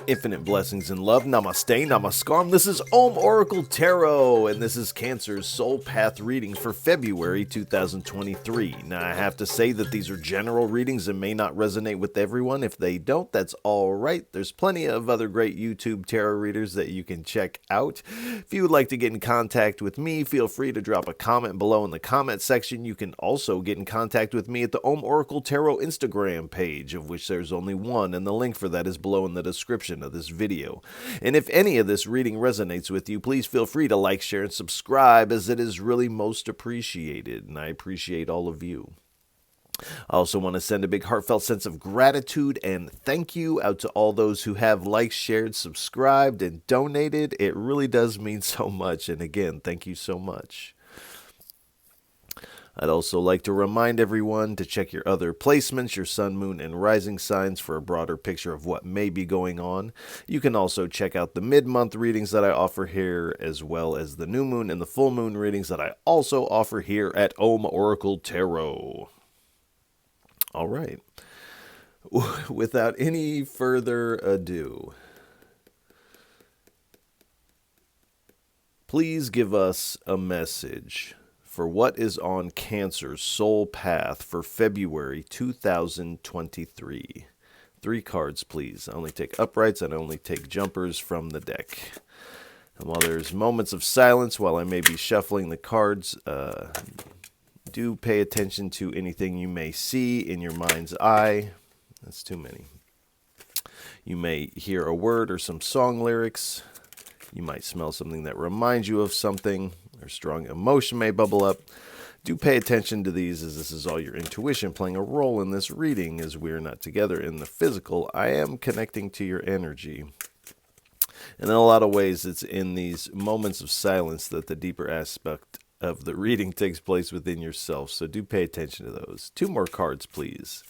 Infinite blessings and love. Namaste, namaskaram. This is Om Oracle Tarot, and this is Cancer's Soul Path reading for February 2023. Now, I have to say that these are general readings and may not resonate with everyone. If they don't, that's all right. There's plenty of other great YouTube tarot readers that you can check out. If you would like to get in contact with me, feel free to drop a comment below in the comment section. You can also get in contact with me at the Om Oracle Tarot Instagram page, of which there's only one, and the link for that is below in the description of this video. And if any of this reading resonates with you, please feel free to like, share, and subscribe, as it is really most appreciated, and I appreciate all of you. I also want to send a big heartfelt sense of gratitude and thank you out to all those who have liked, shared, subscribed, and donated. It really does mean so much, and again, thank you so much. I'd also like to remind everyone to check your other placements, your sun, moon, and rising signs for a broader picture of what may be going on. You can also check out the mid-month readings that I offer here, as well as the new moon and the full moon readings that I also offer here at Om Oracle Tarot. All right. Without any further ado, please give us a message for what is on Cancer's soul path for February 2023. 3 cards, please. I only take uprights and I only take jumpers from the deck. And while there's moments of silence while I may be shuffling the cards, do pay attention to anything you may see in your mind's eye. That's too many. You may hear a word or some song lyrics. You might smell something that reminds you of something, or strong emotion may bubble up. Do pay attention to these, as this is all your intuition playing a role in this reading, as we are not together in the physical. I am connecting to your energy. And in a lot of ways, it's in these moments of silence that the deeper aspect of the reading takes place within yourself. So do pay attention to those. 2 more cards, please.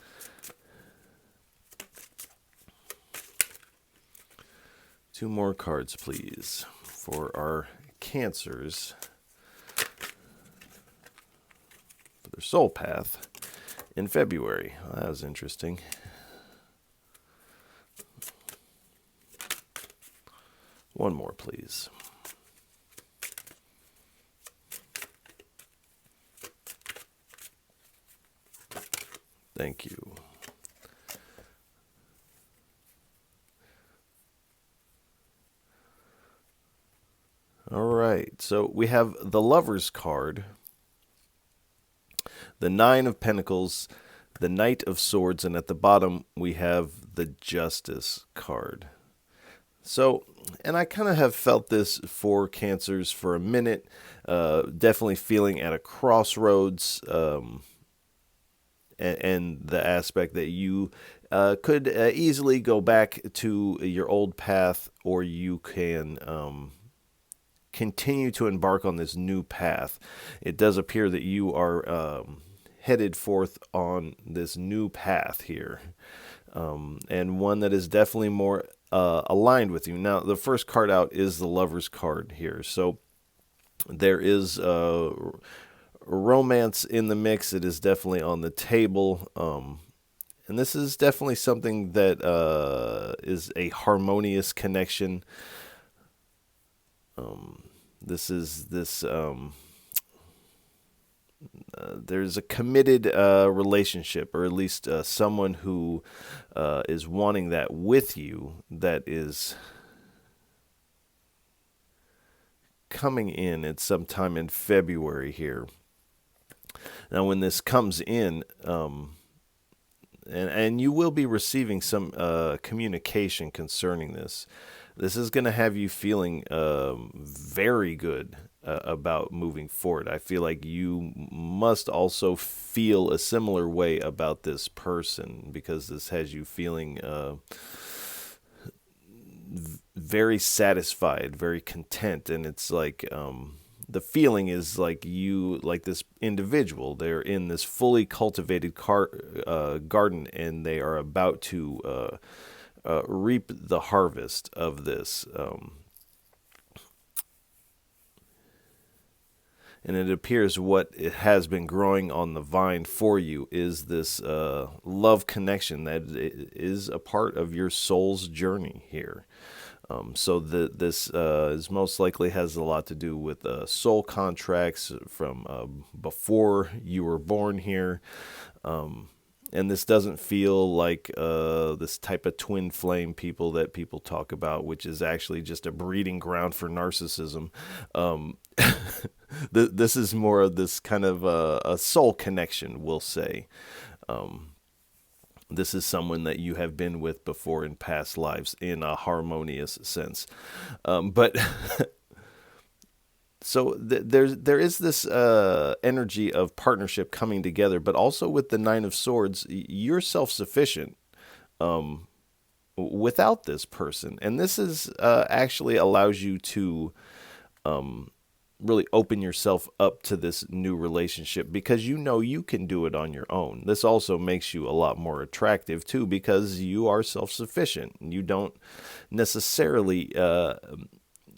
Two more cards, please, for our Cancers, for their soul path in February. Well, that was interesting. One more, please. Thank you. All right, so we have the Lover's card, the 9 of Pentacles, the Knight of Swords, and at the bottom we have the Justice card. So, and I kind of have felt this for Cancers for a minute, definitely feeling at a crossroads, and the aspect that you could easily go back to your old path, or you can continue to embark on this new path. It does appear that you are headed forth on this new path here, and one that is definitely more aligned with you. Now, the first card out is the Lover's card here, so there is romance in the mix. It is definitely on the table, and this is definitely something that is a harmonious connection. There's a committed relationship, or at least someone who is wanting that with you, that is coming in at some time in February here. Now, when this comes in, and you will be receiving some communication concerning this. This is going to have you feeling very good about moving forward. I feel like you must also feel a similar way about this person, because this has you feeling very satisfied, very content, and it's like the feeling is like you, like this individual, they're in this fully cultivated garden, and they are about to reap the harvest of this. And it appears what it has been growing on the vine for you is this love connection that is a part of your soul's journey here. So this is most likely has a lot to do with soul contracts from before you were born here. And this doesn't feel like this type of twin flame people that people talk about, which is actually just a breeding ground for narcissism. Um, this is more of this kind of a soul connection, we'll say. This is someone that you have been with before in past lives in a harmonious sense. But so there is this energy of partnership coming together, but also with the Nine of Swords, you're self-sufficient without this person, and this is actually allows you to really open yourself up to this new relationship because you know you can do it on your own. This also makes you a lot more attractive too because you are self-sufficient. You don't necessarily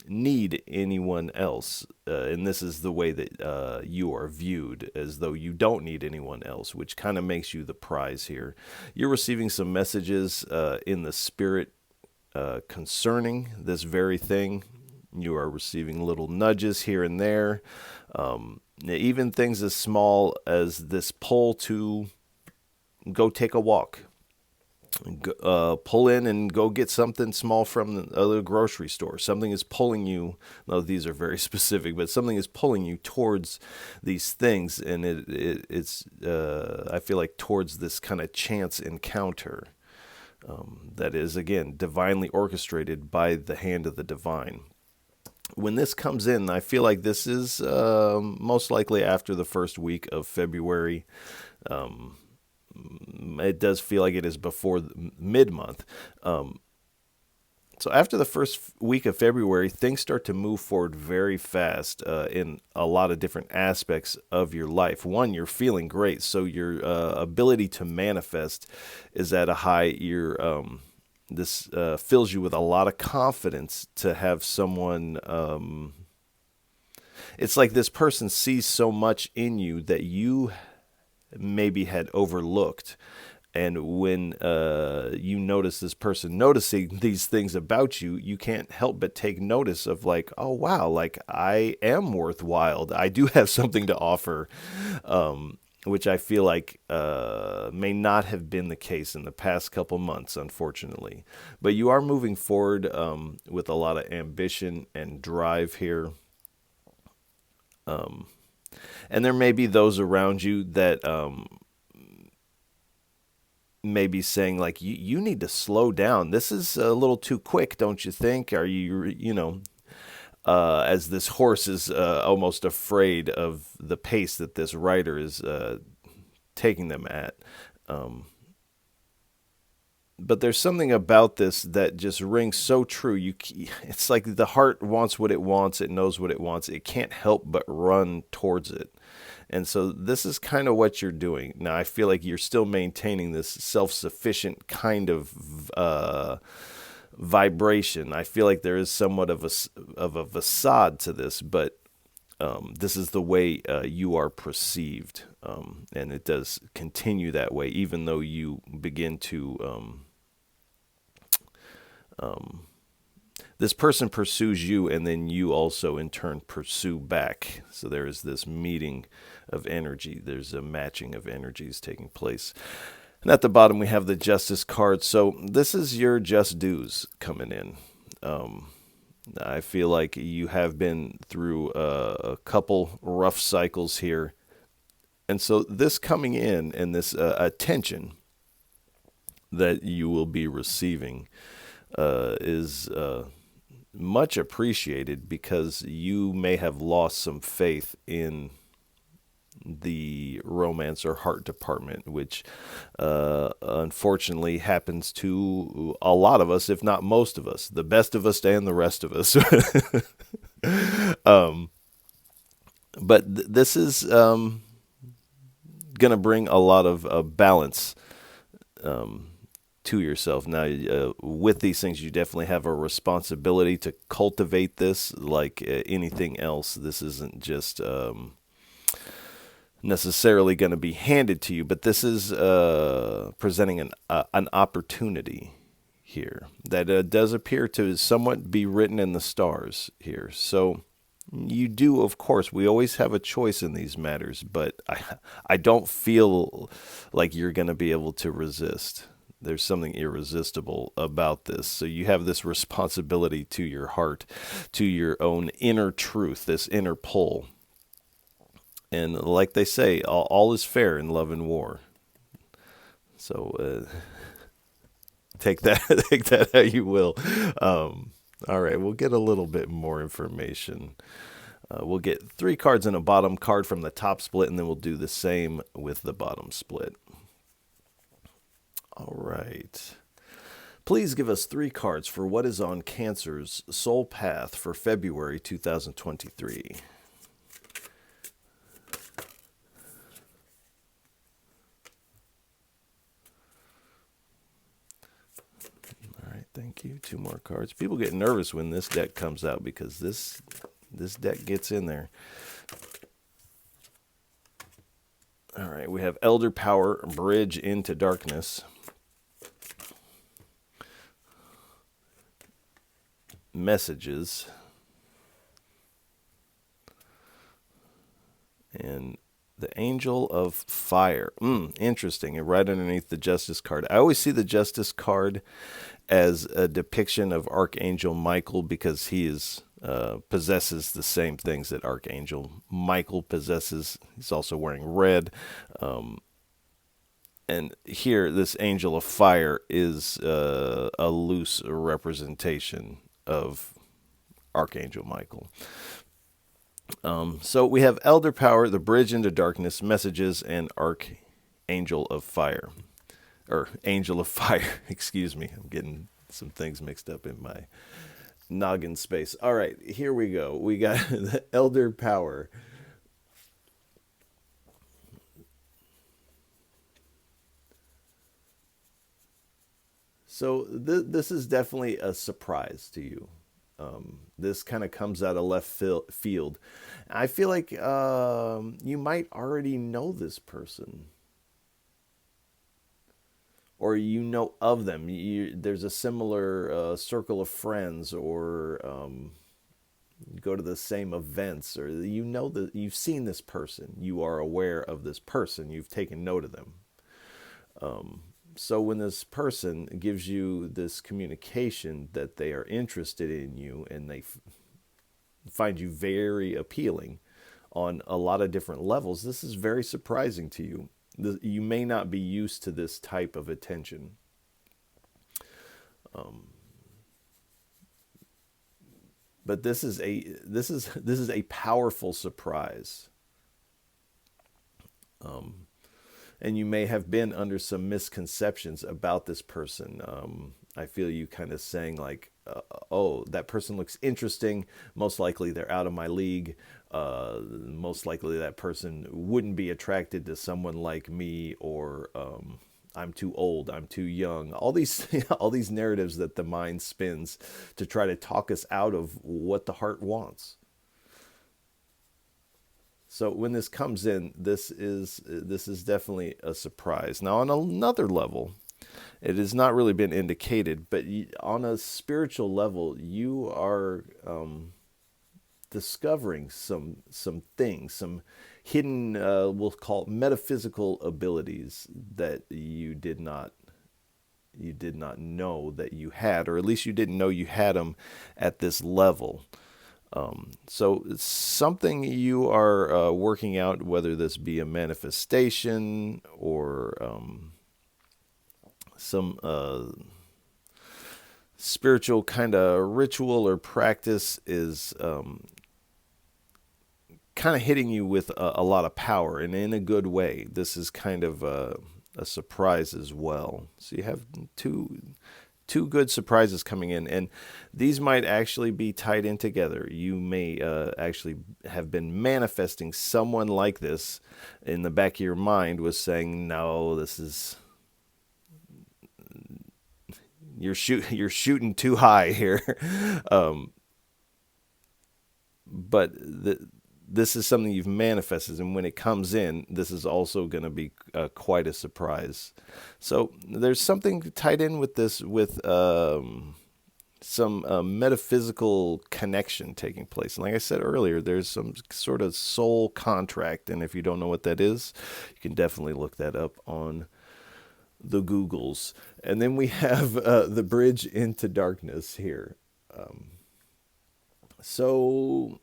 need anyone else. And this is the way that you are viewed, as though you don't need anyone else, which kind of makes you the prize here. You're receiving some messages in the spirit concerning this very thing. You are receiving little nudges here and there. Even things as small as this pull to go take a walk. Pull in and go get something small from the other grocery store. Something is pulling you. No, these are very specific, but something is pulling you towards these things, and it's I feel like towards this kind of chance encounter that is again divinely orchestrated by the hand of the divine. When this comes in, I feel like this is most likely after the first week of February. It does feel like it is before mid-month. So after the first week of February, things start to move forward very fast in a lot of different aspects of your life. One, you're feeling great, so your ability to manifest is at a high. This fills you with a lot of confidence to have someone. It's like this person sees so much in you that you maybe had overlooked. And when you notice this person noticing these things about you, you can't help but take notice of like, oh, wow, like I am worthwhile. I do have something to offer, which I feel like may not have been the case in the past couple months, unfortunately. But you are moving forward with a lot of ambition and drive here. And there may be those around you that may be saying, like, you need to slow down. This is a little too quick, don't you think? Are you, as this horse is almost afraid of the pace that this rider is taking them at. But there's something about this that just rings so true. It's like the heart wants what it wants. It knows what it wants. It can't help but run towards it. And so this is kind of what you're doing. Now, I feel like you're still maintaining this self-sufficient kind of vibration. I feel like there is somewhat of a facade to this, but this is the way you are perceived. And it does continue that way, even though you begin to... this person pursues you, and then you also in turn pursue back. So there is this meeting of energy. There's a matching of energies taking place. And at the bottom we have the Justice card. So this is your just dues coming in. I feel like you have been through a couple rough cycles here. And so this coming in and this attention that you will be receiving is much appreciated, because you may have lost some faith in the romance or heart department, which unfortunately happens to a lot of us, if not most of us, the best of us and the rest of us. But this is going to bring a lot of balance to yourself. Now, with these things, you definitely have a responsibility to cultivate this like anything else. This isn't just necessarily going to be handed to you, but this is presenting an opportunity here that does appear to somewhat be written in the stars here. So you do, of course, we always have a choice in these matters, but I don't feel like you're going to be able to resist. There's something irresistible about this. So you have this responsibility to your heart, to your own inner truth, this inner pull. And like they say, all is fair in love and war. So take that take that how you will. All right, we'll get a little bit more information. We'll get 3 cards and a bottom card from the top split, and then we'll do the same with the bottom split. All right. Please give us 3 cards for what is on Cancer's soul path for February 2023. Thank you. 2 more cards. People get nervous when this deck comes out because this deck gets in there. All right, we have Elder Power, Bridge into Darkness. Messages. And the Angel of Fire. Interesting. And right underneath the Justice card. I always see the Justice card as a depiction of Archangel Michael because he is possesses the same things that Archangel Michael possesses. He's also wearing red. And here, this Angel of Fire is a loose representation of Archangel Michael. So we have Elder Power, the Bridge into Darkness, Messages, and Archangel of Fire. Or Angel of Fire, excuse me. I'm getting some things mixed up in my noggin space. All right, here we go. We got the Elder Power. So this is definitely a surprise to you. This kind of comes out of left field. I feel like you might already know this person. Or you know of them. There's a similar circle of friends, or go to the same events, or you know that you've seen this person. You are aware of this person. You've taken note of them. So when this person gives you this communication that they are interested in you and they find you very appealing on a lot of different levels, this is very surprising to you. You may not be used to this type of attention. But this is a powerful surprise. And you may have been under some misconceptions about this person. I feel you kind of saying like, oh, that person looks interesting. Most likely they're out of my league. Most likely that person wouldn't be attracted to someone like me, or I'm too old, I'm too young. All these all these narratives that the mind spins to try to talk us out of what the heart wants. So when this comes in, this is definitely a surprise. Now on another level, it has not really been indicated, but on a spiritual level, you are discovering some things, some hidden, we'll call it metaphysical abilities that you did not know that you had, or at least you didn't know you had them at this level. So it's something you are working out, whether this be a manifestation or some spiritual kind of ritual or practice is kind of hitting you with a lot of power, and in a good way. This is kind of a surprise as well. So you have two good surprises coming in, and these might actually be tied in together. You may actually have been manifesting someone like this in the back of your mind, was saying, no, this is you're shooting too high here. um, but this is something you've manifested, and when it comes in, this is also going to be quite a surprise. So there's something tied in with this, with some metaphysical connection taking place. And like I said earlier, there's some sort of soul contract, and if you don't know what that is, you can definitely look that up on the Googles. And then we have the bridge into darkness here. So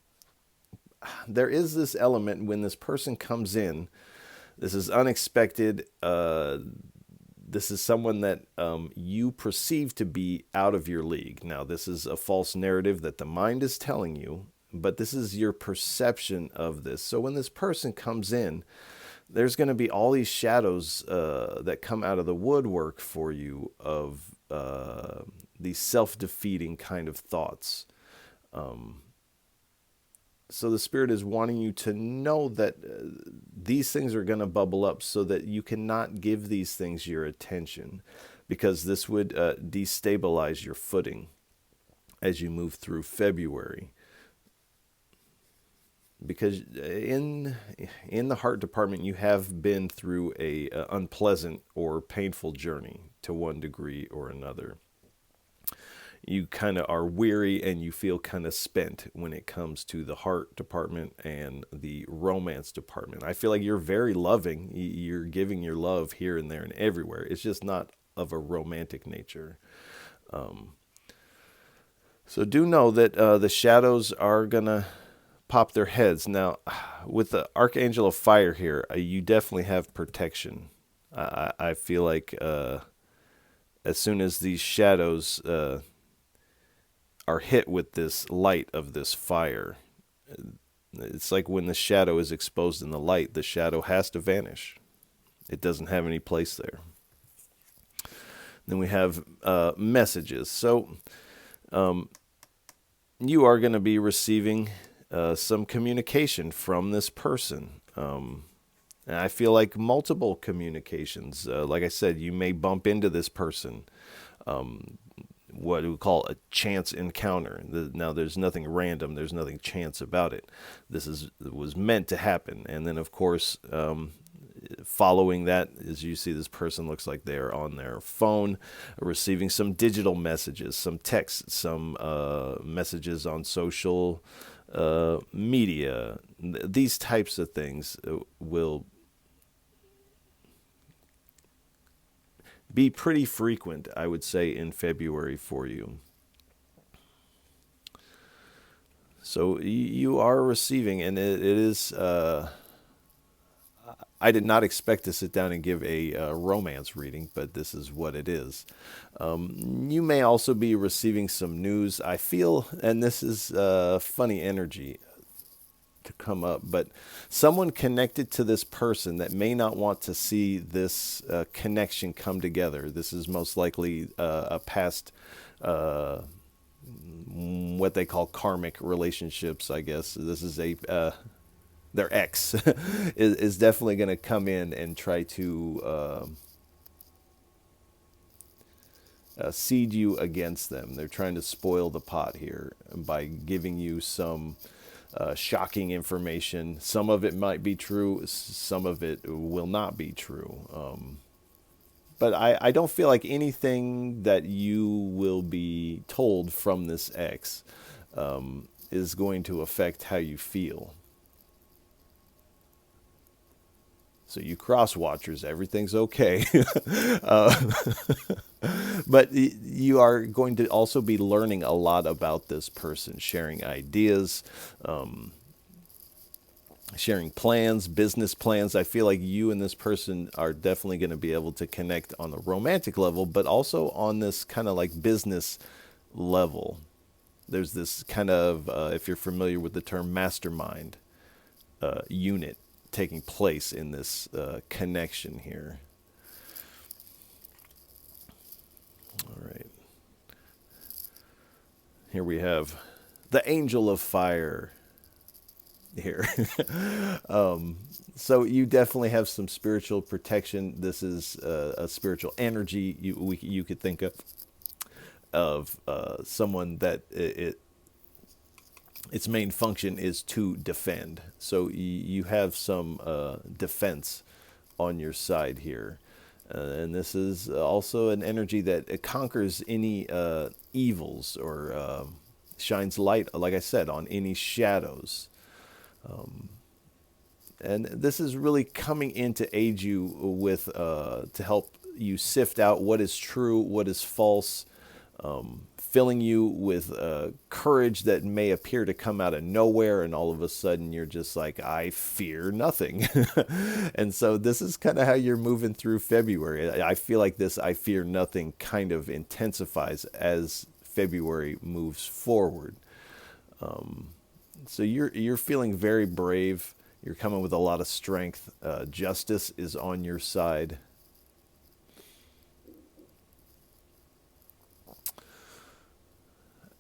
there is this element when this person comes in. This is unexpected. This is someone that you perceive to be out of your league. Now, this is a false narrative that the mind is telling you, but this is your perception of this. So when this person comes in, there's going to be all these shadows that come out of the woodwork for you of these self-defeating kind of thoughts. So the Spirit is wanting you to know that these things are going to bubble up so that you cannot give these things your attention, because this would destabilize your footing as you move through February. Because in the heart department, you have been through a unpleasant or painful journey to one degree or another. You kind of are weary and you feel kind of spent when it comes to the heart department and the romance department. I feel like you're very loving. You're giving your love here and there and everywhere. It's just not of a romantic nature. So do know that the shadows are going to pop their heads. Now, with the Archangel of Fire here, you definitely have protection. I feel like as soon as these shadows are hit with this light of this fire, it's like when the shadow is exposed in the light, the shadow has to vanish. It doesn't have any place there. Then we have messages. So you are going to be receiving some communication from this person. And I feel like multiple communications. Like I said, you may bump into this person. What we call a chance encounter. Now, there's nothing random. There's nothing chance about it. Was meant to happen. And then, of course, following that, as you see, this person looks like they're on their phone, receiving some digital messages, some texts, some messages on social media. These types of things will be pretty frequent, I would say, in February for you. So you are receiving, and it is, I did not expect to sit down and give a romance reading, but this is what it is. You may also be receiving some news. I feel, and this is funny energy to come up, but someone connected to this person that may not want to see this connection come together. This is most likely a past, what they call karmic relationships, I guess. This is their ex is definitely going to come in and try to seed you against them. They're trying to spoil the pot here by giving you some shocking information. Some of it might be true, some of it will not be true. But I don't feel like anything that you will be told from this ex is going to affect how you feel. So you cross watchers, everything's okay. But you are going to also be learning a lot about this person, sharing ideas, sharing plans, business plans. I feel like you and this person are definitely going to be able to connect on the romantic level, but also on this kind of like business level. There's this kind of, if you're familiar with the term mastermind unit taking place in this connection here. All right. Here we have the Angel of Fire here. So you definitely have some spiritual protection. This is a spiritual energy you could think of. of someone that its main function is to defend. So you have some defense on your side here. And this is also an energy that conquers any evils or shines light, like I said, on any shadows. And this is really coming in to aid you with, to help you sift out what is true, what is false, filling you with courage that may appear to come out of nowhere, and all of a sudden you're just like, I fear nothing. And so this is kind of how you're moving through February. I feel like this I fear nothing kind of intensifies as February moves forward. So you're feeling very brave. You're coming with a lot of strength. Justice is on your side.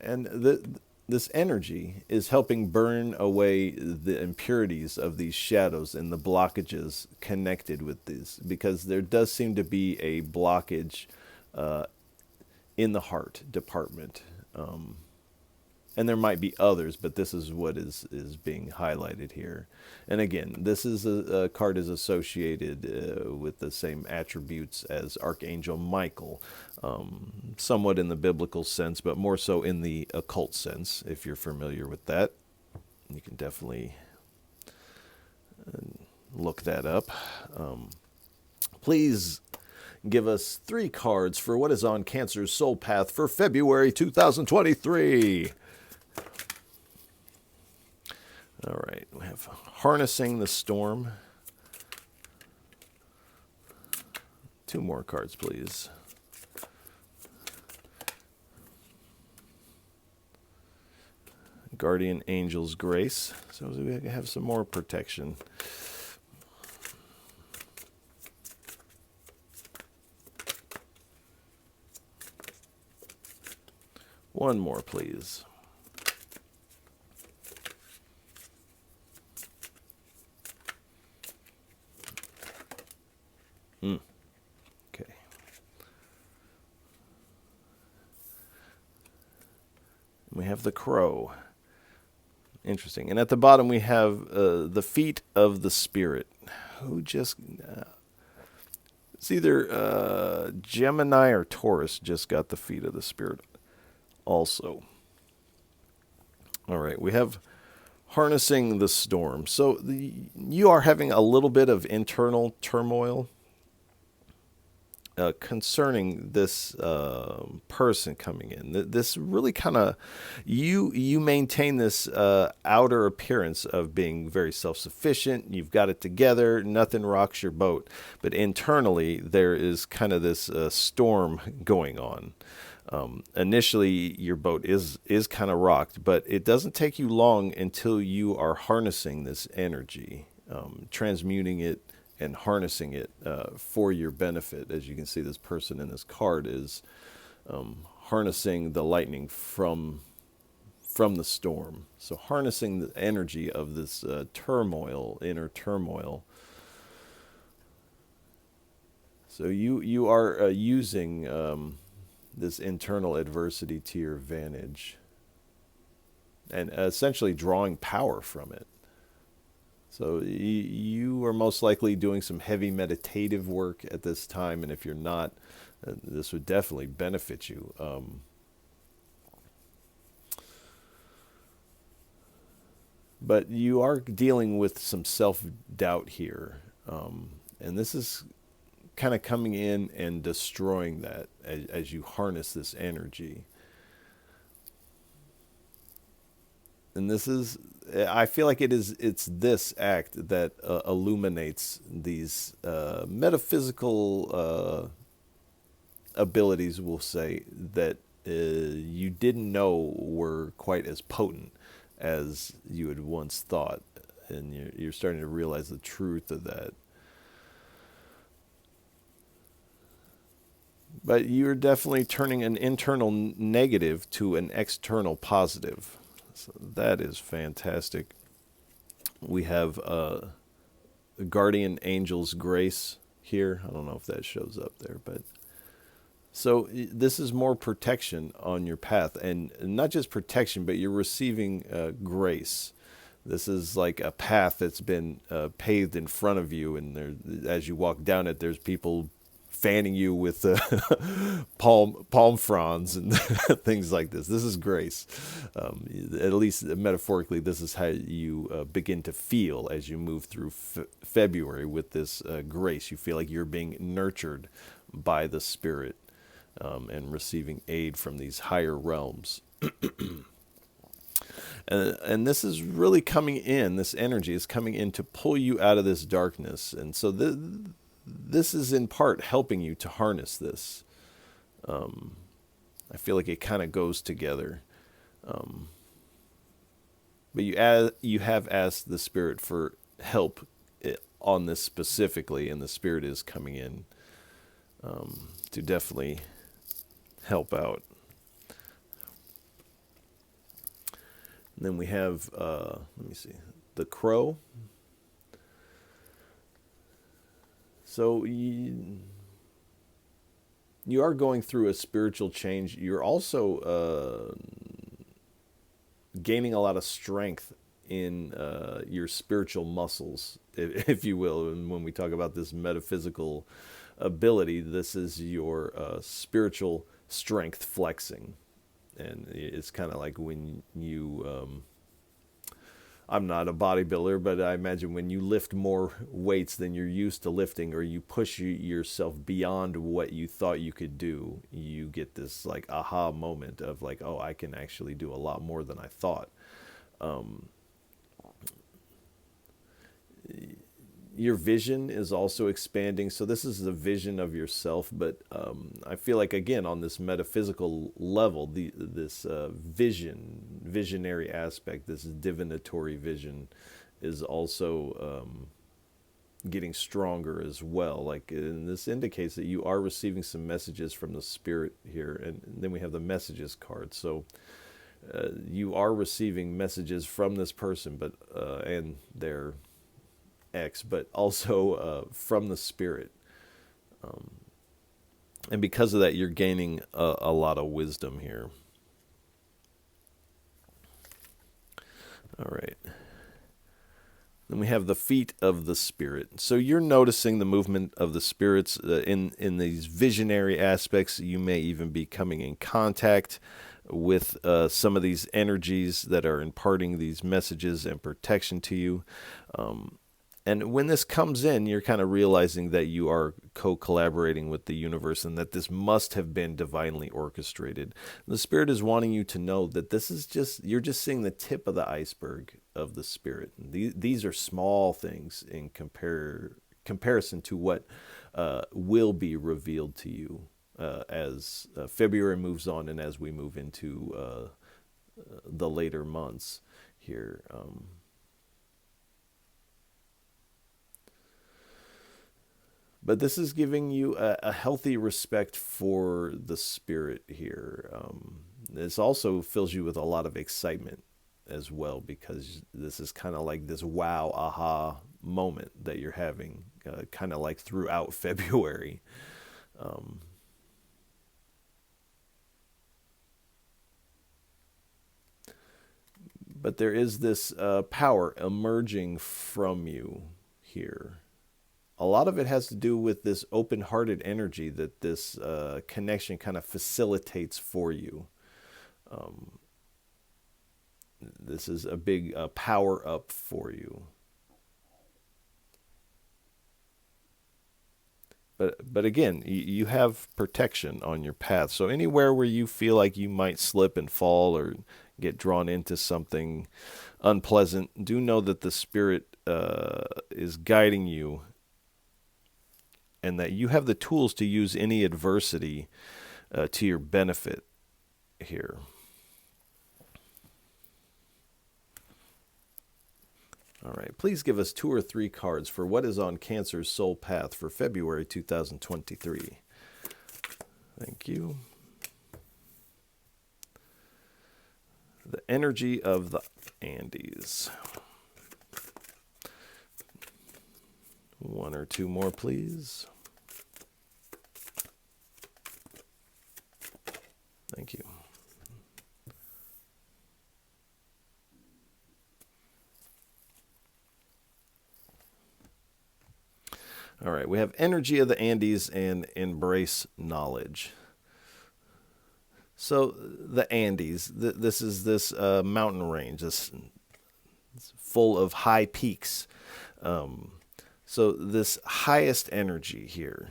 And this energy is helping burn away the impurities of these shadows and the blockages connected with these, because there does seem to be a blockage in the heart department. And there might be others, but this is what is being highlighted here. And again, this is a card is associated with the same attributes as Archangel Michael, somewhat in the biblical sense, but more so in the occult sense, if you're familiar with that. You can definitely look that up. Please give us 3 cards for what is on Cancer's soul path for February 2023. All right, we have Harnessing the Storm. 2 more cards, please. Guardian Angel's Grace. So we have some more protection. One more, please. Okay. We have the Crow. Interesting. And at the bottom we have the Feet of the Spirit. Who just... it's either Gemini or Taurus just got the Feet of the Spirit also. All right. We have Harnessing the Storm. So you are having a little bit of internal turmoil concerning this person coming in. This really kind of, you maintain this outer appearance of being very self-sufficient. You've got it together. Nothing rocks your boat. But internally, there is kind of this storm going on. Initially, your boat is kind of rocked, but it doesn't take you long until you are harnessing this energy, transmuting it, and harnessing it for your benefit. As you can see, this person in this card is harnessing the lightning from the storm. So harnessing the energy of this turmoil, inner turmoil. So you are using this internal adversity to your advantage and essentially drawing power from it. So you are most likely doing some heavy meditative work at this time, and if you're not, this would definitely benefit you. But you are dealing with some self-doubt here, and this is kind of coming in and destroying that as you harness this energy. And this is, I feel like it's this act that illuminates these metaphysical abilities, we'll say, that you didn't know were quite as potent as you had once thought. And you're starting to realize the truth of that. But you're definitely turning an internal negative to an external positive. So that is fantastic. We have Guardian Angel's Grace here. I don't know if that shows up there, but So this is more protection on your path, and not just protection, but you're receiving grace. This is like a path that's been paved in front of you, and there, as you walk down it, there's people fanning you with palm fronds and things like this. This is grace. At least metaphorically, this is how you begin to feel as you move through February with this grace. You feel like you're being nurtured by the Spirit, and receiving aid from these higher realms. And this is really coming in, this energy is coming in to pull you out of this darkness. And so this is in part helping you to harness this. I feel like it kind of goes together. But you have asked the Spirit for help on this specifically, and the Spirit is coming in to definitely help out. And then we have, let me see, the Crow. So you are going through a spiritual change. You're also gaining a lot of strength in your spiritual muscles, if you will. And when we talk about this metaphysical ability, this is your spiritual strength flexing. And it's kind of like when you, I'm not a bodybuilder, but I imagine when you lift more weights than you're used to lifting, or you push yourself beyond what you thought you could do, you get this like aha moment of like, oh, I can actually do a lot more than I thought. Your vision is also expanding. So this is the vision of yourself, but I feel like, again, on this metaphysical level, this visionary aspect, this divinatory vision, is also getting stronger as well. Like, and this indicates that you are receiving some messages from the Spirit here, and then we have the messages card. So you are receiving messages from this person, but and their X, but also from the Spirit. And because of that, you're gaining a lot of wisdom here. All right. Then we have the feet of the Spirit. So you're noticing the movement of the spirits in these visionary aspects. You may even be coming in contact with some of these energies that are imparting these messages and protection to you. And when this comes in, you're kind of realizing that you are co-collaborating with the universe, and that this must have been divinely orchestrated. The Spirit is wanting you to know that this is you're just seeing the tip of the iceberg of the Spirit. These are small things in comparison to what will be revealed to you as February moves on, and as we move into the later months here. But this is giving you a healthy respect for the Spirit here. This also fills you with a lot of excitement as well, because this is kind of like this wow, aha moment that you're having, kind of like throughout February. But there is this power emerging from you here. A lot of it has to do with this open-hearted energy that this connection kind of facilitates for you. This is a big power up for you. But again, you have protection on your path. So anywhere where you feel like you might slip and fall or get drawn into something unpleasant, do know that the Spirit is guiding you, and that you have the tools to use any adversity to your benefit here. All right, please give us 2 or 3 cards for what is on Cancer's soul path for February 2023. Thank you. The energy of the Andes. 1 or 2 more, please. Thank you. All right, we have energy of the Andes and embrace knowledge. So the Andes, this is this mountain range, this full of high peaks. Um, so this highest energy here,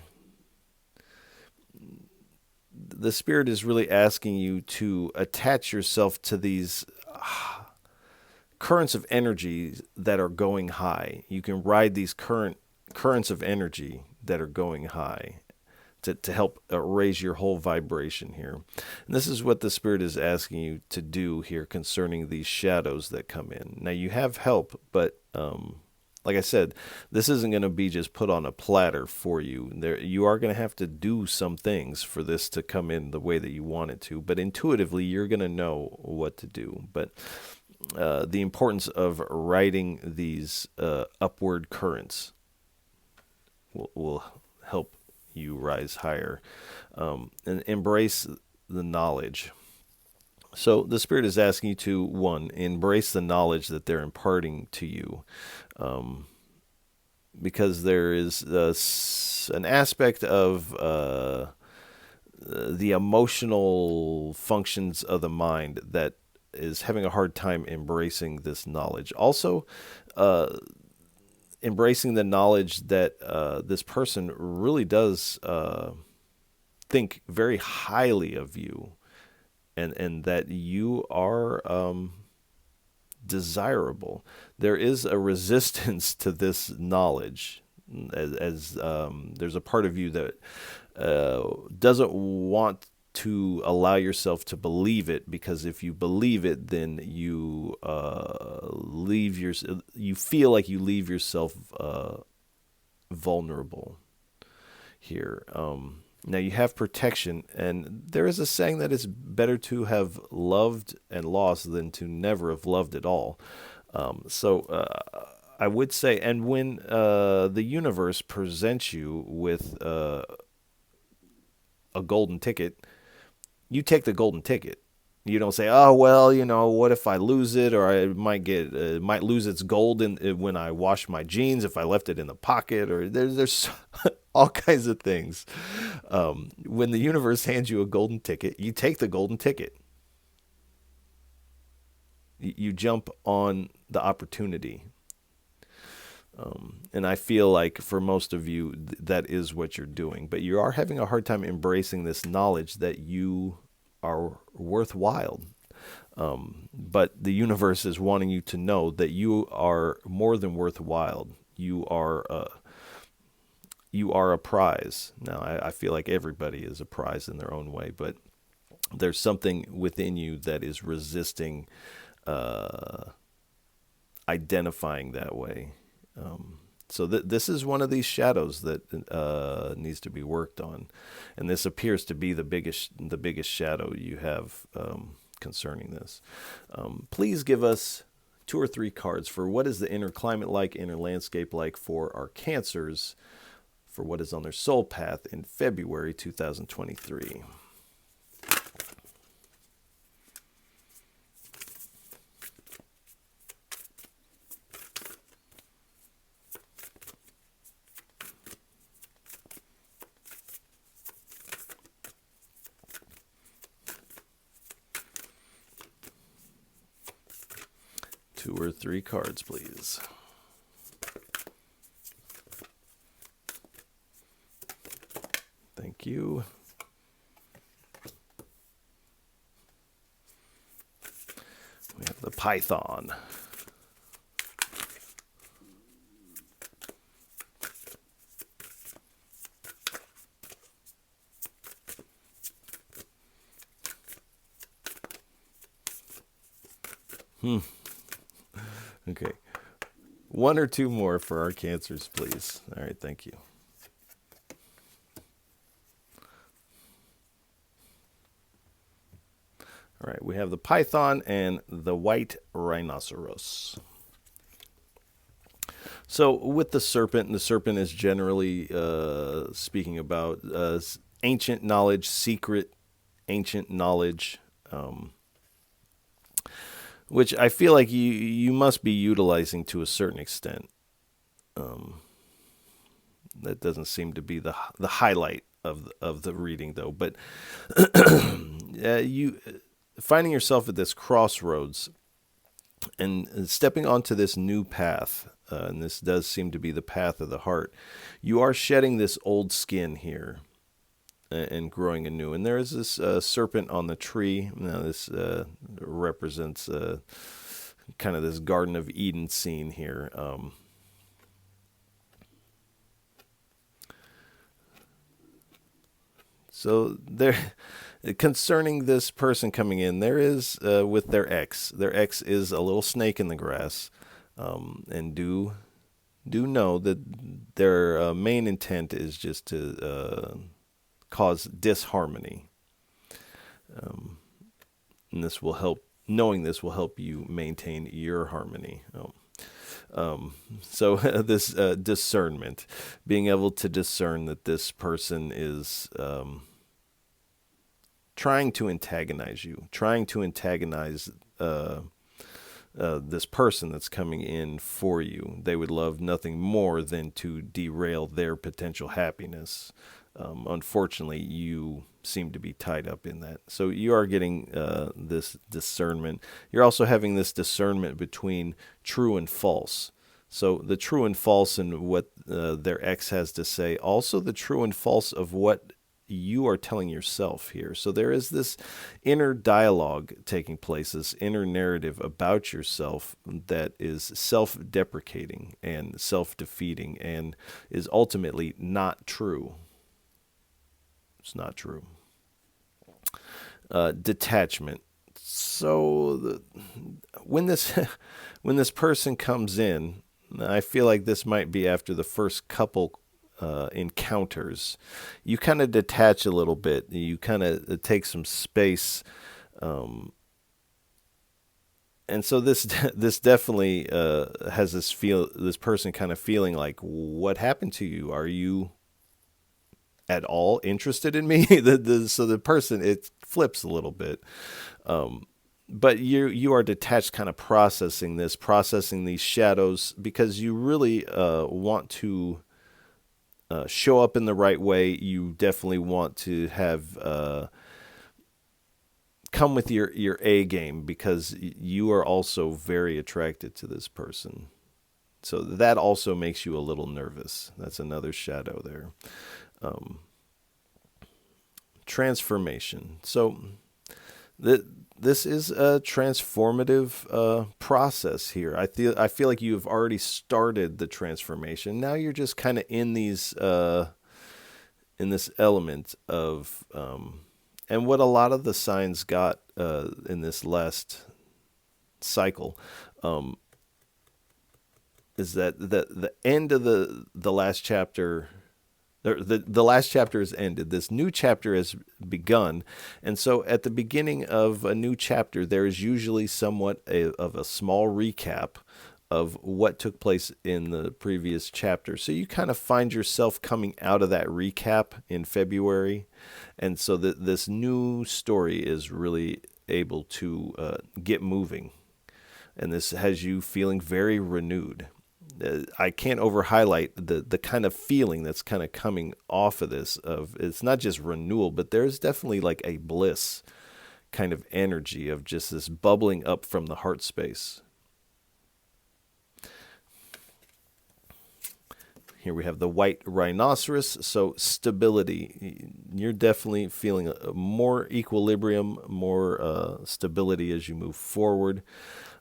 the spirit is really asking you to attach yourself to these currents of energy that are going high. You can ride these currents of energy that are going high to help raise your whole vibration here. And this is what the Spirit is asking you to do here concerning these shadows that come in. Now, you have help, but like I said, this isn't going to be just put on a platter for you. You are going to have to do some things for this to come in the way that you want it to, but intuitively, you're going to know what to do. But the importance of riding these upward currents will help you rise higher, and embrace the knowledge. So the Spirit is asking you to, one, embrace the knowledge that they're imparting to you, because there is an aspect of the emotional functions of the mind that is having a hard time embracing this knowledge. Also, embracing the knowledge that this person really does think very highly of you, and that you are desirable. There is a resistance to this knowledge, as there's a part of you that doesn't want to allow yourself to believe it, because if you believe it, then you you feel like you leave yourself vulnerable here. Now you have protection, and there is a saying that it's better to have loved and lost than to never have loved at all. So I would say, and when the universe presents you with a golden ticket, you take the golden ticket. You don't say, "Oh well, what if I lose it, or I might lose its gold when I wash my jeans if I left it in the pocket," or there's all kinds of things. When the universe hands you a golden ticket, you take the golden ticket. You jump on the opportunity. And I feel like for most of you, that is what you're doing. But you are having a hard time embracing this knowledge that you are worthwhile. But the universe is wanting you to know that you are more than worthwhile. You are a prize. Now, I feel like everybody is a prize in their own way, but there's something within you that is resisting identifying that way. So this is one of these shadows that needs to be worked on, and this appears to be the biggest shadow you have concerning this. Please give us 2 or 3 cards for what is the inner climate like, inner landscape like for our Cancers, for what is on their soul path in February 2023. Two or 3 cards, please. Thank you. We have the Python. Okay. 1 or 2 more for our Cancers, please. All right, thank you. All right, we have the Python and the white rhinoceros. So with the serpent is generally speaking about ancient knowledge, secret ancient knowledge, which I feel like you must be utilizing to a certain extent. That doesn't seem to be the highlight of the reading, though. But you finding yourself at this crossroads and stepping onto this new path, and this does seem to be the path of the heart. You are shedding this old skin here and growing anew. And there is this serpent on the tree. Now, this represents kind of this Garden of Eden scene here. So there, concerning this person coming in, there is with their ex. Their ex is a little snake in the grass, and do know that their main intent is just to cause disharmony. And this will help. Knowing this will help you maintain your harmony. So this discernment, being able to discern that this person is trying to antagonize you, trying to antagonize this person that's coming in for you. They would love nothing more than to derail their potential happiness. Unfortunately, you seem to be tied up in that. So you are getting this discernment. You're also having this discernment between true and false. So the true and false in what their ex has to say, also the true and false of what you are telling yourself here. So there is this inner dialogue taking place, this inner narrative about yourself that is self-deprecating and self-defeating and is ultimately not true. It's not true. Detachment. So when this person comes in, I feel like this might be after the first couple encounters. You kind of detach a little bit. You kind of take some space, and so this definitely has this person kind of feeling like, what happened to you? Are you at all interested in me? So the person, it flips a little bit. But you are detached, kind of processing these shadows, because you really want to show up in the right way. You definitely want to have come with your A game, because you are also very attracted to this person. So that also makes you a little nervous. That's another shadow there. Transformation. So this is a transformative process here. I feel like you've already started the transformation. Now you're just kind of in these in this element of and what a lot of the signs got in this last cycle is that the end of the last chapter. The last chapter has ended. This new chapter has begun. And so at the beginning of a new chapter, there is usually somewhat of a small recap of what took place in the previous chapter. So you kind of find yourself coming out of that recap in February. And so this new story is really able to get moving. And this has you feeling very renewed. I can't over highlight the kind of feeling that's kind of coming off of this. It's not just renewal, but there's definitely like a bliss kind of energy of just this bubbling up from the heart space. Here we have the white rhinoceros. So stability. You're definitely feeling a more equilibrium, more stability as you move forward.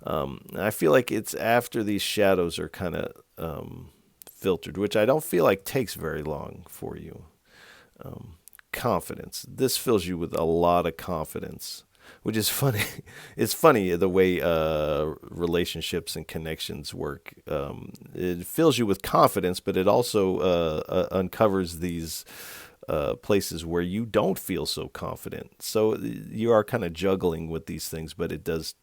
I feel like it's after these shadows are kind of filtered, which I don't feel like takes very long for you. Confidence. This fills you with a lot of confidence, which is funny. It's funny the way relationships and connections work. It fills you with confidence, but it also uncovers these places where you don't feel so confident. So you are kind of juggling with these things, but it does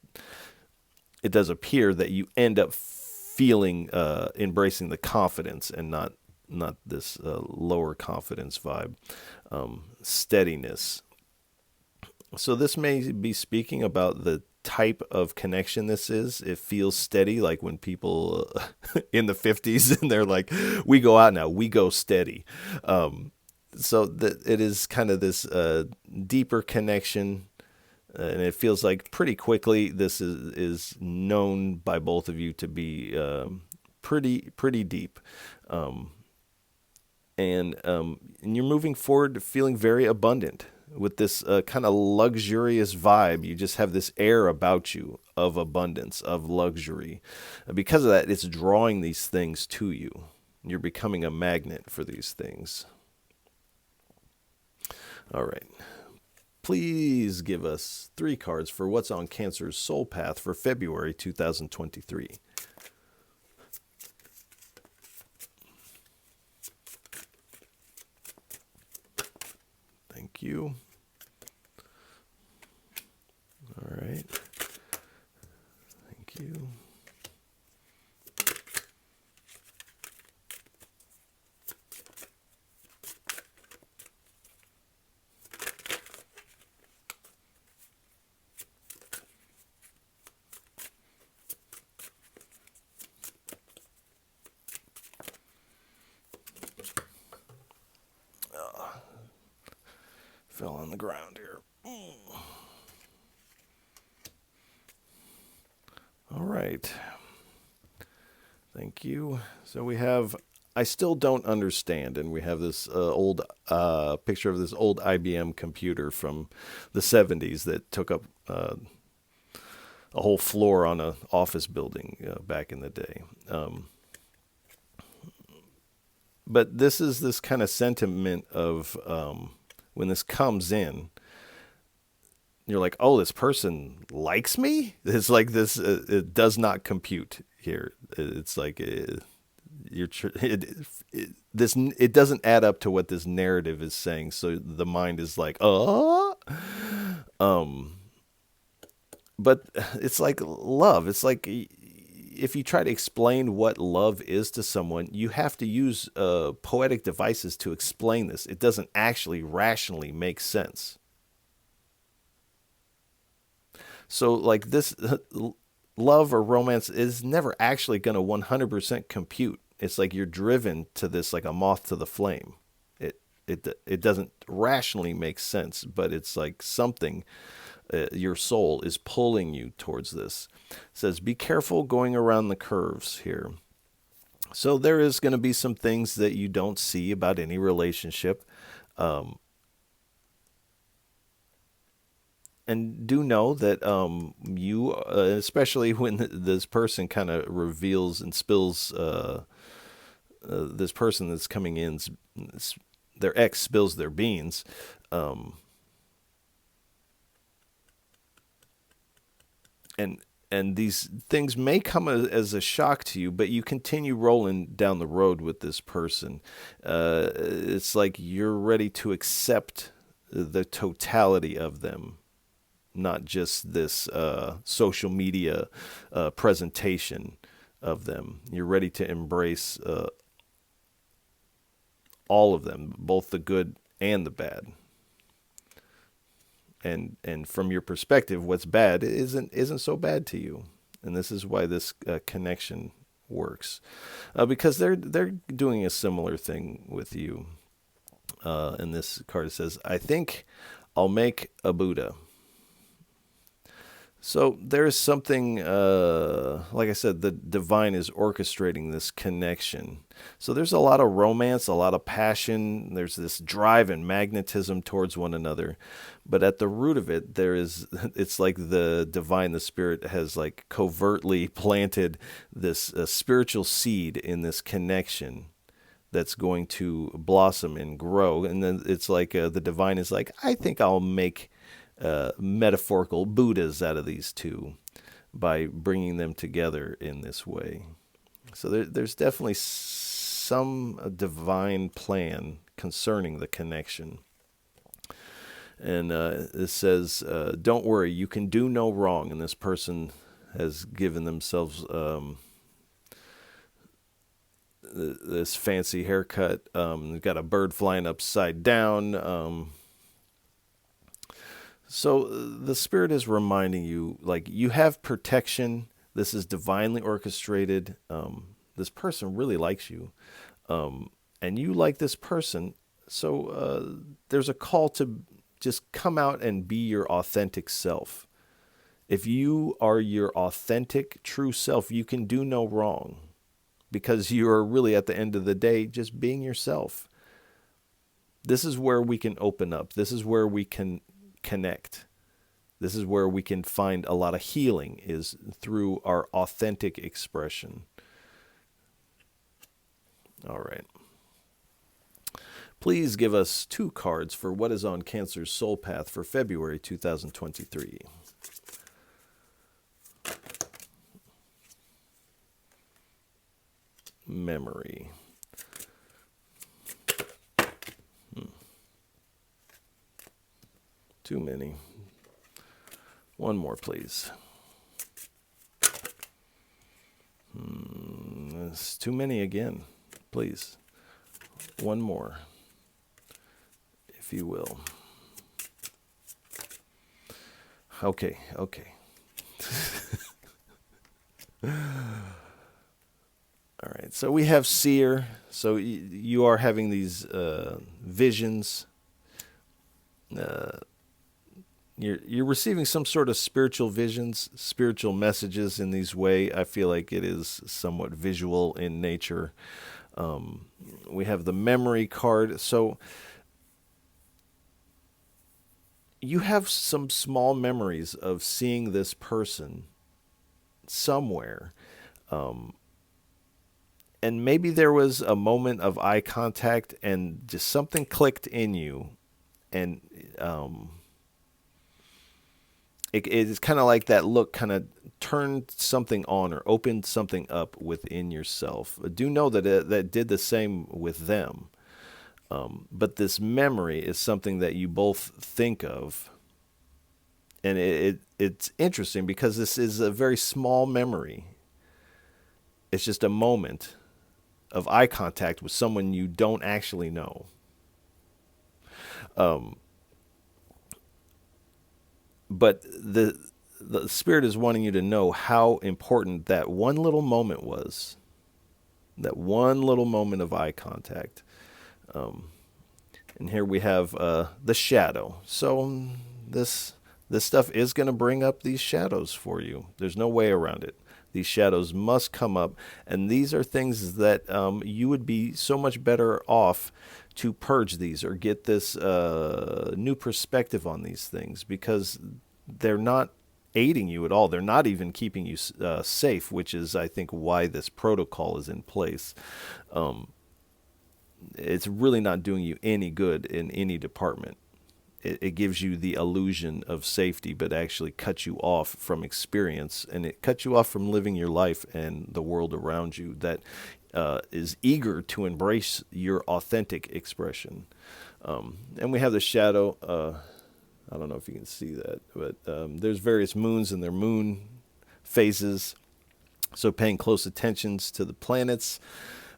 appear that you end up feeling embracing the confidence and not this lower confidence vibe. Steadiness. So this may be speaking about the type of connection this is. It feels steady, like when people in the 50s and they're like, we go out now, we go steady. So that it is kind of this deeper connection, and it feels like pretty quickly this is known by both of you to be pretty deep. Um, and you're moving forward feeling very abundant with this kind of luxurious vibe. You just have this air about you of abundance, of luxury. Because of that, it's drawing these things to you. You're becoming a magnet for these things. All right. Please give us 3 cards for what's on Cancer's soul path for February 2023. Thank you. All right. Thank you. Fell on the ground here. All right. Thank you. So we have I still don't understand, and we have this old picture of this old IBM computer from the 70s that took up a whole floor on an office building back in the day. But this is this kind of sentiment of when this comes in, you're like, oh, this person likes me? It's like this, it does not compute here. It's like, it doesn't add up to what this narrative is saying. So the mind is like, but it's like love. It's like if you try to explain what love is to someone, you have to use poetic devices to explain this. It doesn't actually rationally make sense. So, like this love or romance is never actually going to 100% compute. It's like you're driven to this like a moth to the flame. It doesn't rationally make sense, but it's like something your soul is pulling you towards this. It says, be careful going around the curves here. So there is going to be some things that you don't see about any relationship. Um, and do know that you, especially when this person kind of reveals and spills, this person that's coming in, their ex spills their beans. Um, and and these things may come as a shock to you, but you continue rolling down the road with this person. It's like you're ready to accept the totality of them, not just this social media presentation of them. You're ready to embrace all of them, both the good and the bad. And from your perspective, what's bad isn't so bad to you, and this is why this connection works, because they're doing a similar thing with you. And this card says, "I think I'll make a Buddha." So there is something, like I said, the divine is orchestrating this connection. So there's a lot of romance, a lot of passion. There's this drive and magnetism towards one another. But at the root of it, it's like the divine, the spirit has like covertly planted this spiritual seed in this connection that's going to blossom and grow. And then it's like the divine is like, I think I'll make metaphorical Buddhas out of these two by bringing them together in this way. So there's definitely some divine plan concerning the connection. And it says, don't worry, you can do no wrong. And this person has given themselves this fancy haircut. They've got a bird flying upside down. So the Spirit is reminding you, like, you have protection. This is divinely orchestrated. This person really likes you, and you like this person. So there's a call to just come out and be your authentic self. If you are your authentic, true self, you can do no wrong because you are really, at the end of the day, just being yourself. This is where we can open up. This is where we can connect. This is where we can find a lot of healing, is through our authentic expression. All right. Please give us 2 cards for what is on Cancer's soul path for February 2023. Memory. Too many. One more, please. That's too many again. Please. One more, if you will. Okay. All right. So we have seer. So you are having these visions. You're receiving some sort of spiritual visions, spiritual messages in these way. I feel like it is somewhat visual in nature. We have the memory card. So you have some small memories of seeing this person somewhere. And maybe there was a moment of eye contact and just something clicked in you. And it's kind of like that look kind of turned something on or opened something up within yourself. Do know that that did the same with them. But this memory is something that you both think of. And it's interesting because this is a very small memory. It's just a moment of eye contact with someone you don't actually know. But the Spirit is wanting you to know how important that one little moment was. That one little moment of eye contact. And here we have the shadow. So this stuff is going to bring up these shadows for you. There's no way around it. These shadows must come up. And these are things that you would be so much better off to purge these or get this new perspective on these things, because they're not aiding you at all. They're not even keeping you safe, which is, I think, why this protocol is in place. It's really not doing you any good in any department. It gives you the illusion of safety, but actually cuts you off from experience, and it cuts you off from living your life and the world around you that is eager to embrace your authentic expression. And we have the shadow. I don't know if you can see that, but there's various moons and their moon phases. So paying close attentions to the planets,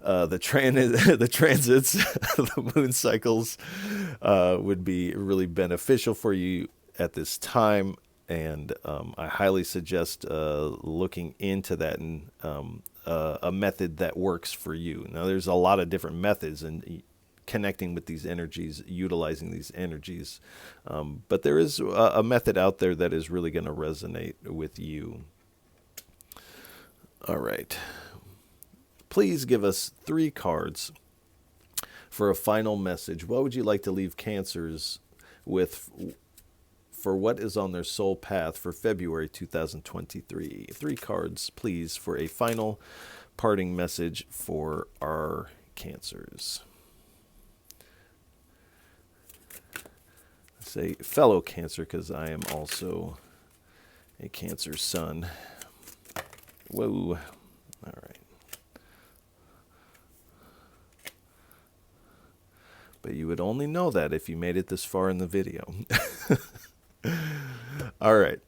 the transits, the moon cycles would be really beneficial for you at this time. And I highly suggest looking into that and a method that works for you. Now, there's a lot of different methods and connecting with these energies, utilizing these energies. But there is a method out there that is really going to resonate with you. All right. Please give us 3 cards for a final message. What would you like to leave Cancers with for what is on their soul path for February 2023? 3 cards, please, for a final parting message for our Cancers. Say fellow Cancer, because I am also a Cancer sun. Whoa. All right. But you would only know that if you made it this far in the video. All right.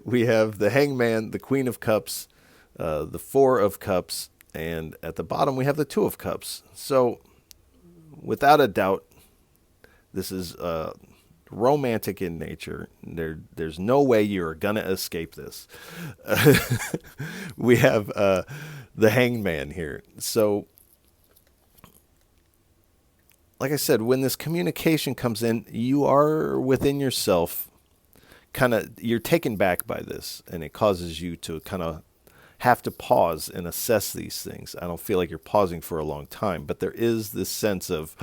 We have the Hangman, the Queen of Cups, the 4 of Cups, and at the bottom we have the 2 of Cups. So, without a doubt, this is romantic in nature. There's no way you're gonna escape this. We have the hangman here. So, like I said, when this communication comes in, you are within yourself. Kind of, you're taken back by this, and it causes you to kind of have to pause and assess these things. I don't feel like you're pausing for a long time, but there is this sense of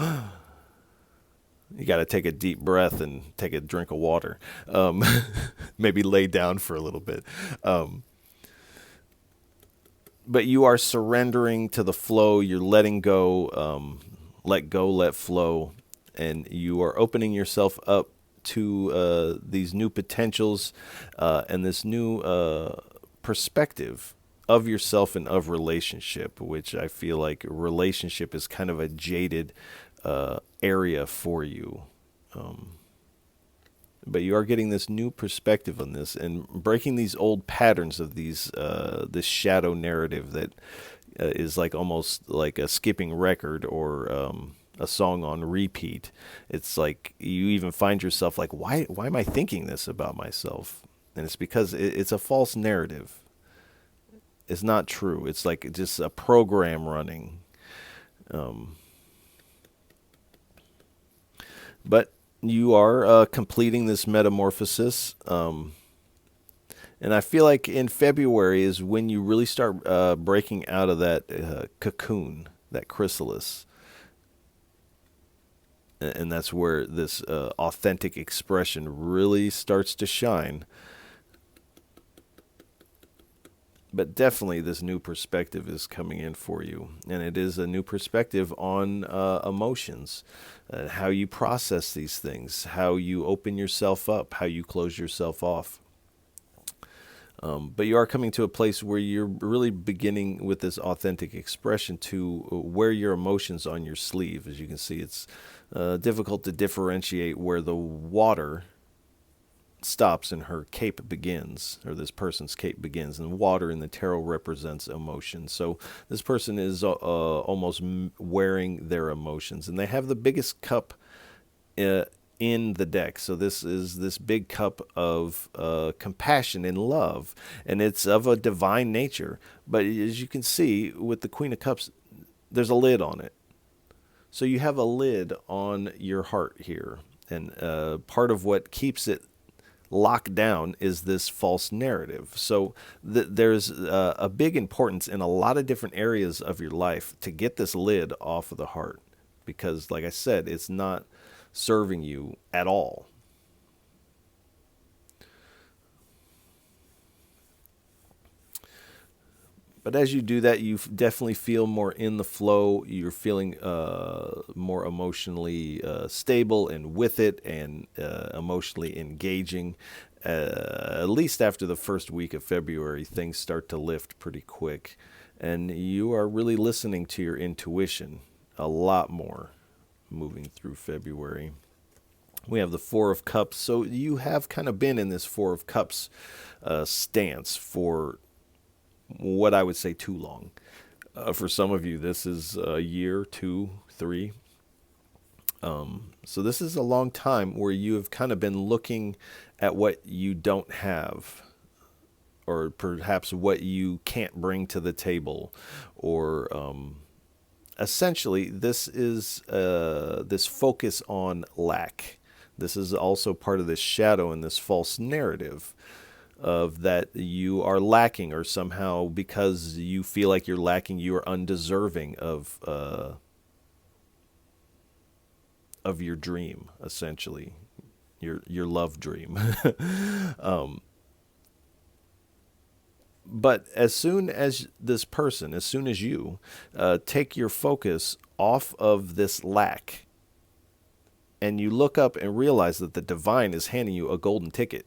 you got to take a deep breath and take a drink of water. Maybe lay down for a little bit. But you are surrendering to the flow. You're letting go, let go, let flow. And you are opening yourself up to these new potentials and this new perspective of yourself and of relationship, which I feel like relationship is kind of a jaded area for you. But you are getting this new perspective on this and breaking these old patterns of this shadow narrative that is like almost like a skipping record or a song on repeat. It's like you even find yourself like, why am I thinking this about myself? And it's because it's a false narrative. It's not true. It's like just a program running. But you are completing this metamorphosis. And I feel like in February is when you really start breaking out of that cocoon, that chrysalis. And that's where this authentic expression really starts to shine. But definitely this new perspective is coming in for you. And it is a new perspective on emotions, how you process these things, how you open yourself up, how you close yourself off. But you are coming to a place where you're really beginning with this authentic expression to wear your emotions on your sleeve. As you can see, it's difficult to differentiate where the water stops and her cape begins, or this person's cape begins. And water in the tarot represents emotion. So this person is almost wearing their emotions. And they have the biggest cup in the deck. So this is this big cup of compassion and love, and it's of a divine nature. But as you can see with the Queen of Cups, there's a lid on it. So you have a lid on your heart here, and part of what keeps it locked down is this false narrative. So there's a big importance in a lot of different areas of your life to get this lid off of the heart, because like I said, it's not serving you at all. But as you do that, you definitely feel more in the flow. You're feeling more emotionally stable and with it, and emotionally engaging. At least after the first week of February, things start to lift pretty quick. And you are really listening to your intuition a lot more moving through February. We have the Four of Cups. So you have kind of been in this Four of Cups stance for what I would say too long. For some of you, this is a year, 2, 3. So this is a long time where you have kind of been looking at what you don't have, or perhaps what you can't bring to the table, or essentially this is this focus on lack. This is also part of this shadow and this false narrative of that you are lacking, or somehow because you feel like you're lacking, you are undeserving of your dream, essentially, your love dream. But as soon as this person, as soon as you take your focus off of this lack, and you look up and realize that the divine is handing you a golden ticket.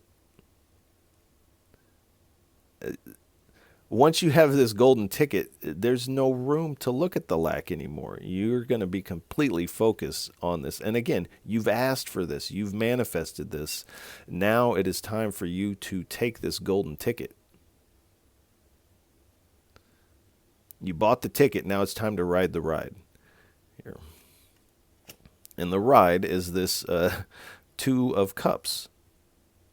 Once you have this golden ticket, there's no room to look at the lack anymore. You're going to be completely focused on this. And again, you've asked for this. You've manifested this. Now it is time for you to take this golden ticket. You bought the ticket. Now it's time to ride the ride. Here. And the ride is this Two of Cups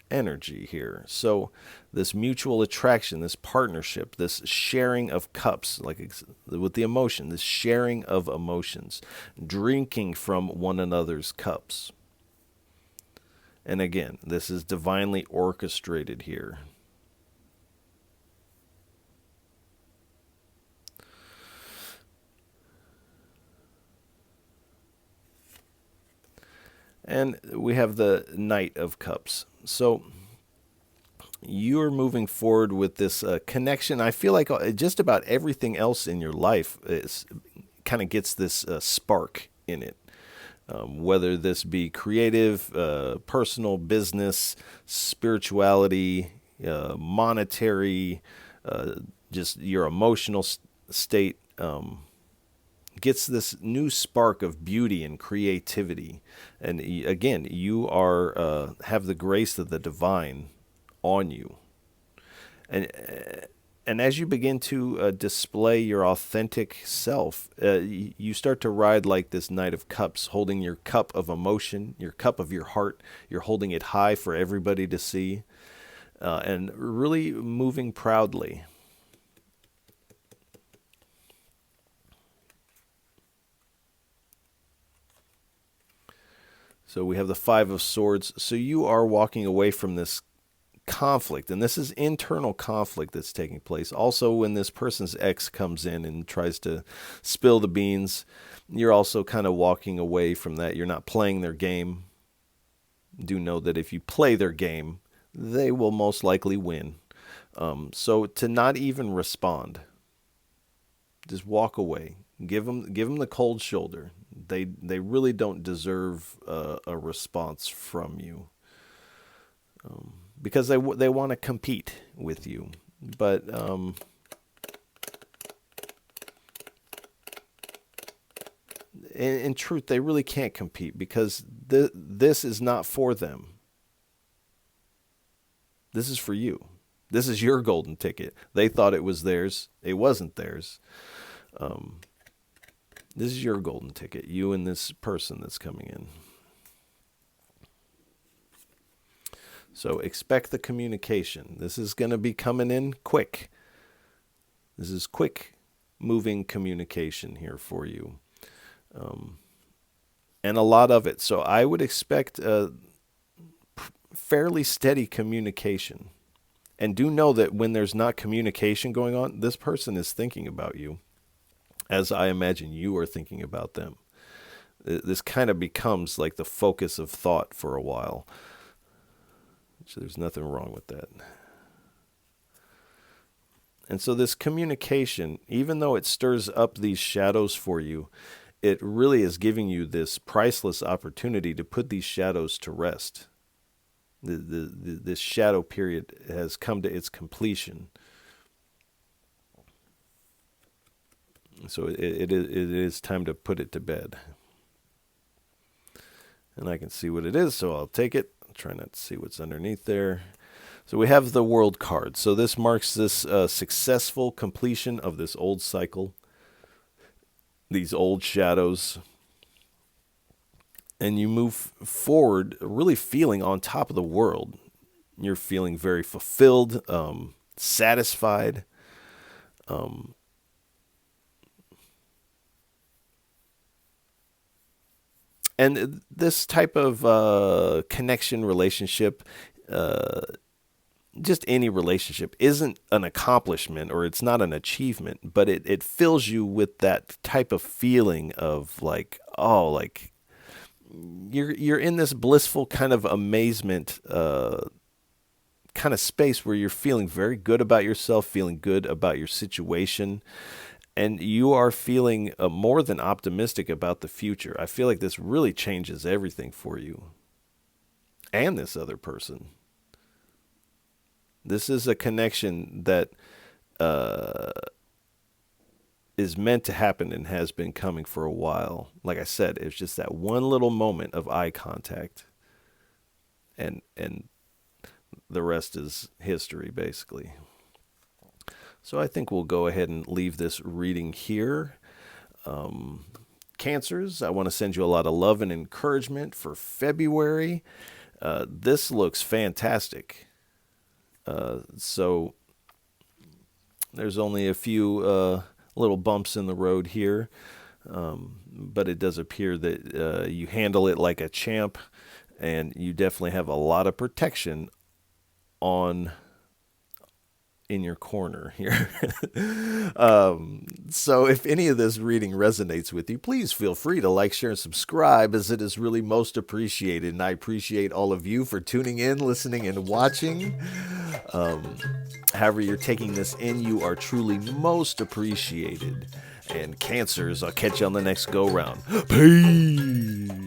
energy here. So this mutual attraction, this partnership, this sharing of cups, like with the emotion, this sharing of emotions, drinking from one another's cups. And again, this is divinely orchestrated here. And we have the Knight of Cups. So you're moving forward with this connection. I feel like just about everything else in your life kind of gets this spark in it. Whether this be creative, personal, business, spirituality, monetary, just your emotional state, gets this new spark of beauty and creativity. And again, you are have the grace of the divine on you. And as you begin to display your authentic self, you start to ride like this Knight of Cups, holding your cup of emotion, your cup of your heart. You're holding it high for everybody to see, and really moving proudly. So we have the Five of Swords. So you are walking away from this conflict, and this is internal conflict that's taking place. Also, when this person's ex comes in and tries to spill the beans, you're also kind of walking away from that. You're not playing their game. Do know that if you play their game, they will most likely win. So to not even respond, just walk away. Give them the cold shoulder. They really don't deserve a response from you. Because they want to compete with you, but in truth, they really can't compete because this is not for them. This is for you. This is your golden ticket. They thought it was theirs. It wasn't theirs. This is your golden ticket. You and this person that's coming in. So expect the communication. This is going to be coming in quick. This is quick moving communication here for you. And a lot of it. So I would expect fairly steady communication. And do know that when there's not communication going on, this person is thinking about you, as I imagine you are thinking about them. This kind of becomes like the focus of thought for a while. So there's nothing wrong with that. And so this communication, even though it stirs up these shadows for you, it really is giving you this priceless opportunity to put these shadows to rest. This shadow period has come to its completion. So it is time to put it to bed. And I can see what it is, so I'll take it. Try not to see what's underneath there. So we have the World card. So this marks this successful completion of this old cycle, these old shadows. And you move forward really feeling on top of the world. You're feeling very fulfilled, satisfied. And this type of connection relationship, just any relationship, isn't an accomplishment or it's not an achievement, but it fills you with that type of feeling of like, oh, like you're in this blissful kind of amazement kind of space where you're feeling very good about yourself, feeling good about your situation. And you are feeling more than optimistic about the future. I feel like this really changes everything for you and this other person. This is a connection that is meant to happen and has been coming for a while. Like I said, it's just that one little moment of eye contact, and the rest is history, basically. So I think we'll go ahead and leave this reading here. Cancers, I want to send you a lot of love and encouragement for February. This looks fantastic. So there's only a few little bumps in the road here, but it does appear that you handle it like a champ, and you definitely have a lot of protection on in your corner here. So if any of this reading resonates with you, please feel free to like, share, and subscribe, as it is really most appreciated. And I appreciate all of you for tuning in, listening, and watching. However you're taking this in, you are truly most appreciated. And Cancers, I'll catch you on the next go round. Peace.